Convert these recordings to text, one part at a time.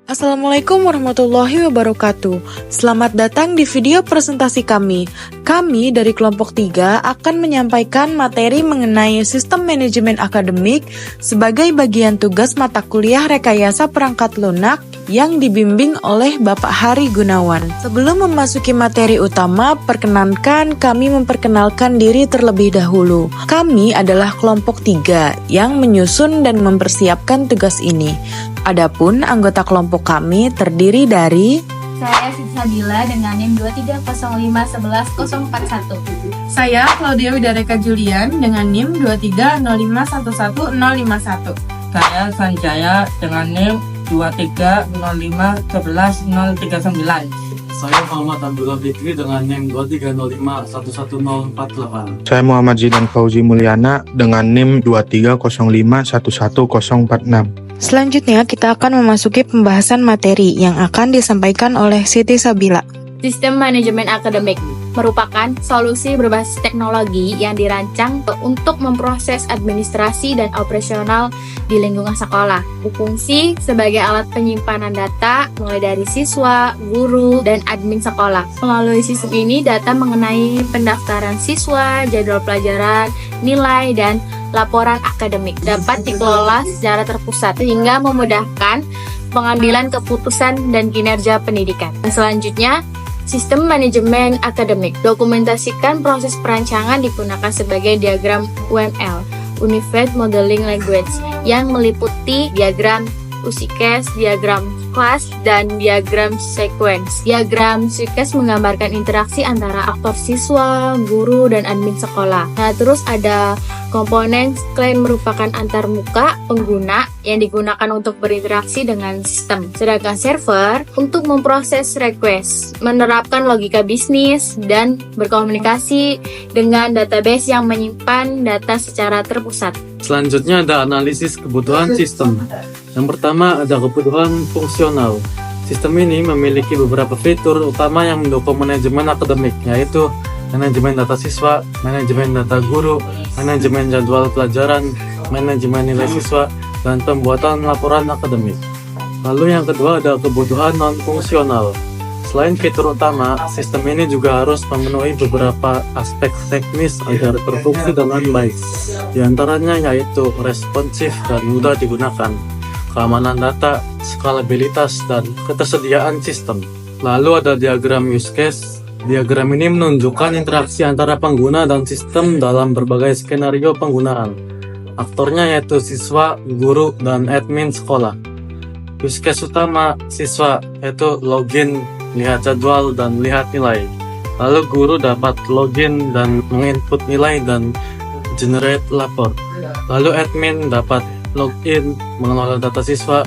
Assalamualaikum warahmatullahi wabarakatuh. Selamat datang di video presentasi kami. Kami dari kelompok 3 akan menyampaikan materi mengenai sistem manajemen akademik sebagai bagian tugas mata kuliah rekayasa perangkat lunak yang dibimbing oleh Bapak Hari Gunawan. Sebelum memasuki materi utama, perkenankan kami memperkenalkan diri terlebih dahulu. Kami adalah kelompok 3 yang menyusun dan mempersiapkan tugas ini. Adapun anggota kelompok kami terdiri dari saya Siti Sabila dengan NIM 230511041. Saya Claudia Widareka Julian dengan NIM 230511051. Saya Sanjaya dengan NIM 230511039. Saya Muhammad Abdullah Fikri dengan NIM 230511048. Saya Muhammad Zidan Fauzi Mulyana dengan NIM 230511046. Selanjutnya kita akan memasuki pembahasan materi yang akan disampaikan oleh Siti Sabila. Sistem manajemen akademik merupakan solusi berbasis teknologi yang dirancang untuk memproses administrasi dan operasional di lingkungan sekolah. Berfungsi sebagai alat penyimpanan data mulai dari siswa, guru, dan admin sekolah. Melalui sistem ini, data mengenai pendaftaran siswa, jadwal pelajaran, nilai, dan laporan akademik dapat dikelola secara terpusat sehingga memudahkan pengambilan keputusan dan kinerja pendidikan. Dan selanjutnya, sistem manajemen akademik dokumentasikan proses perancangan digunakan sebagai diagram UML (Unified Modeling Language) yang meliputi diagram UCAS, diagram kelas, dan diagram sequence. Diagram sequence menggambarkan interaksi antara aktor siswa, guru, dan admin sekolah. Nah, terus ada komponen klien merupakan antarmuka pengguna yang digunakan untuk berinteraksi dengan sistem. Sedangkan server untuk memproses request, menerapkan logika bisnis, dan berkomunikasi dengan database yang menyimpan data secara terpusat. Selanjutnya ada analisis kebutuhan sistem. Yang pertama ada kebutuhan fungsional. Sistem ini memiliki beberapa fitur utama yang mendukung manajemen akademik, yaitu manajemen data siswa, manajemen data guru, manajemen jadwal pelajaran, manajemen nilai siswa, dan pembuatan laporan akademik. Lalu yang kedua ada kebutuhan non-fungsional. Selain fitur utama, sistem ini juga harus memenuhi beberapa aspek teknis agar berfungsi dengan baik. Di antaranya yaitu responsif dan mudah digunakan, keamanan data, skalabilitas, dan ketersediaan sistem. Lalu ada diagram use case. Diagram ini menunjukkan interaksi antara pengguna dan sistem dalam berbagai skenario penggunaan. Aktornya yaitu siswa, guru, dan admin sekolah. Use case utama siswa yaitu login, lihat jadwal, dan lihat nilai. Lalu guru dapat login dan menginput nilai dan generate lapor. Lalu admin dapat login, mengelola data siswa,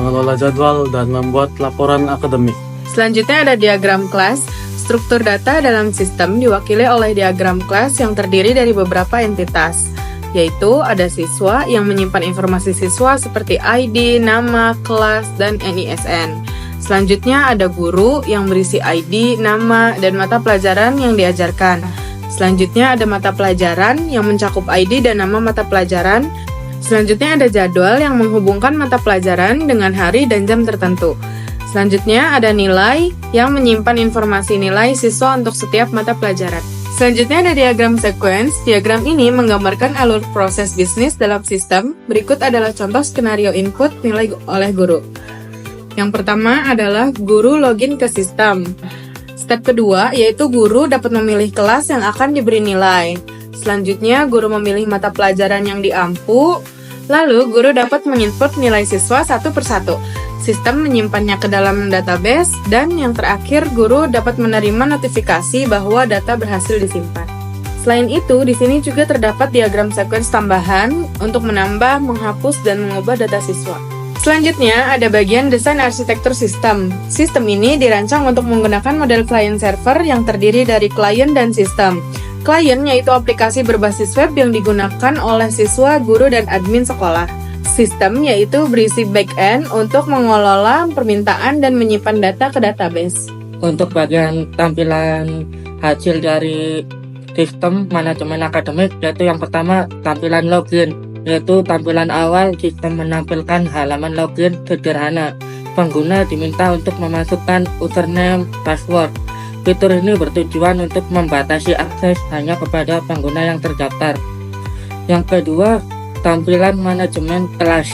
mengelola jadwal, dan membuat laporan akademik. Selanjutnya ada diagram kelas. Struktur data dalam sistem diwakili oleh diagram kelas yang terdiri dari beberapa entitas, yaitu ada siswa yang menyimpan informasi siswa seperti ID, nama, kelas, dan NISN. Selanjutnya ada guru yang berisi ID, nama, dan mata pelajaran yang diajarkan. Selanjutnya ada mata pelajaran yang mencakup ID dan nama mata pelajaran. Selanjutnya ada jadwal yang menghubungkan mata pelajaran dengan hari dan jam tertentu. Selanjutnya ada nilai yang menyimpan informasi nilai siswa untuk setiap mata pelajaran. Selanjutnya ada diagram sequence. Diagram ini menggambarkan alur proses bisnis dalam sistem. Berikut adalah contoh skenario input nilai oleh guru. Yang pertama adalah guru login ke sistem. Step kedua yaitu guru dapat memilih kelas yang akan diberi nilai. Selanjutnya guru memilih mata pelajaran yang diampu. Lalu guru dapat menginput nilai siswa satu persatu. Sistem menyimpannya ke dalam database, dan yang terakhir guru dapat menerima notifikasi bahwa data berhasil disimpan. Selain itu, di sini juga terdapat diagram sequence tambahan untuk menambah, menghapus, dan mengubah data siswa. Selanjutnya, ada bagian desain arsitektur sistem. Sistem ini dirancang untuk menggunakan model client server yang terdiri dari klien dan sistem. Klien yaitu aplikasi berbasis web yang digunakan oleh siswa, guru, dan admin sekolah. Sistem yaitu berisi back-end untuk mengelola permintaan dan menyimpan data ke database. Untuk bagian tampilan hasil dari sistem manajemen akademik, yaitu yang pertama tampilan login, yaitu tampilan awal sistem menampilkan halaman login sederhana pengguna diminta untuk memasukkan username password. Fitur ini bertujuan untuk membatasi akses hanya kepada pengguna yang terdaftar. Yang kedua, tampilan manajemen kelas.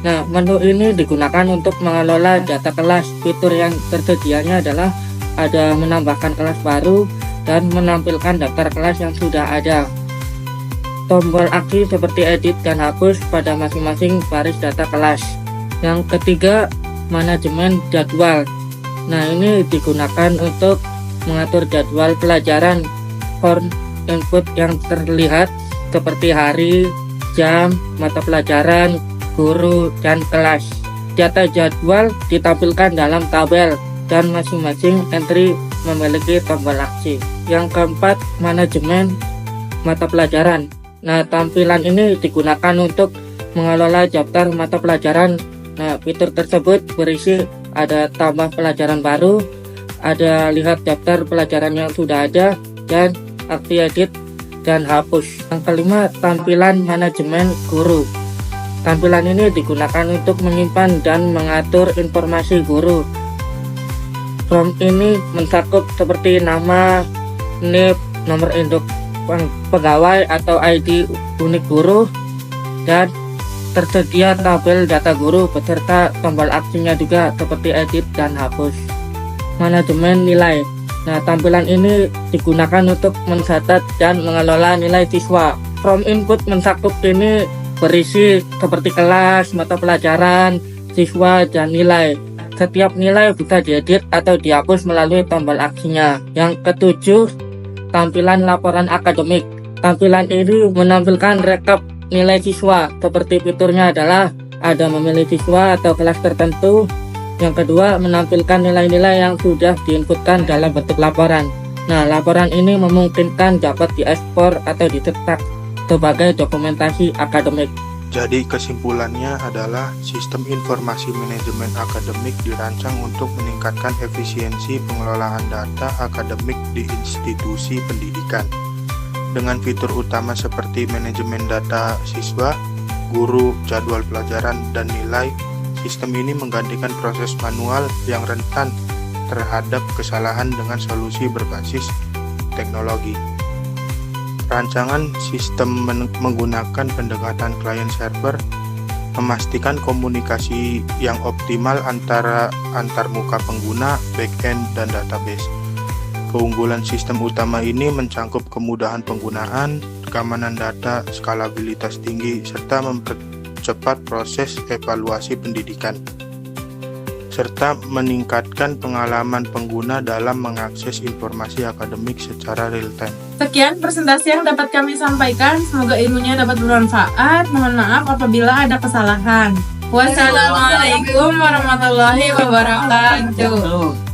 Nah, menu ini digunakan untuk mengelola data kelas. Fitur yang tersedianya adalah ada menambahkan kelas baru dan menampilkan daftar kelas yang sudah ada. Tombol aksi seperti edit dan hapus pada masing-masing baris data kelas. Yang ketiga, manajemen jadwal. Nah, ini digunakan untuk mengatur jadwal pelajaran. Form input yang terlihat seperti hari, jam, mata pelajaran, guru, dan kelas. Data jadwal ditampilkan dalam tabel dan masing-masing entry memiliki tombol aksi. Yang keempat, manajemen mata pelajaran. Nah, tampilan ini digunakan untuk mengelola daftar mata pelajaran. Nah, fitur tersebut berisi ada tambah pelajaran baru, ada lihat daftar pelajaran yang sudah ada, dan aksi edit dan hapus. Yang kelima, tampilan manajemen guru. Tampilan ini digunakan untuk menyimpan dan mengatur informasi guru. Form ini mencakup seperti nama, NIP, nomor induk pegawai atau ID unik guru, dan tersedia tabel data guru beserta tombol aksinya juga seperti edit dan hapus. Manajemen nilai. Nah, tampilan ini digunakan untuk mencatat dan mengelola nilai siswa. Form input mencakup ini berisi seperti kelas, mata pelajaran, siswa, dan nilai. Setiap nilai bisa diedit atau dihapus melalui tombol aksinya. Yang ketujuh, tampilan laporan akademik. Tampilan ini menampilkan rekap nilai siswa. Seperti fiturnya adalah ada memilih siswa atau kelas tertentu. Yang kedua, menampilkan nilai-nilai yang sudah diinputkan dalam bentuk laporan. Nah, laporan ini memungkinkan dapat diekspor atau dicetak sebagai dokumentasi akademik. Jadi kesimpulannya adalah sistem informasi manajemen akademik dirancang untuk meningkatkan efisiensi pengelolaan data akademik di institusi pendidikan. Dengan fitur utama seperti manajemen data siswa, guru, jadwal pelajaran, dan nilai, sistem ini menggantikan proses manual yang rentan terhadap kesalahan dengan solusi berbasis teknologi. Rancangan sistem menggunakan pendekatan client-server, memastikan komunikasi yang optimal antara antarmuka pengguna, back-end, dan database. Keunggulan sistem utama ini mencangkup kemudahan penggunaan, keamanan data, skalabilitas tinggi, serta mempercepat proses evaluasi pendidikan, serta meningkatkan pengalaman pengguna dalam mengakses informasi akademik secara real-time. Sekian presentasi yang dapat kami sampaikan. Semoga ilmunya dapat bermanfaat. Mohon maaf apabila ada kesalahan. Wassalamualaikum warahmatullahi wabarakatuh.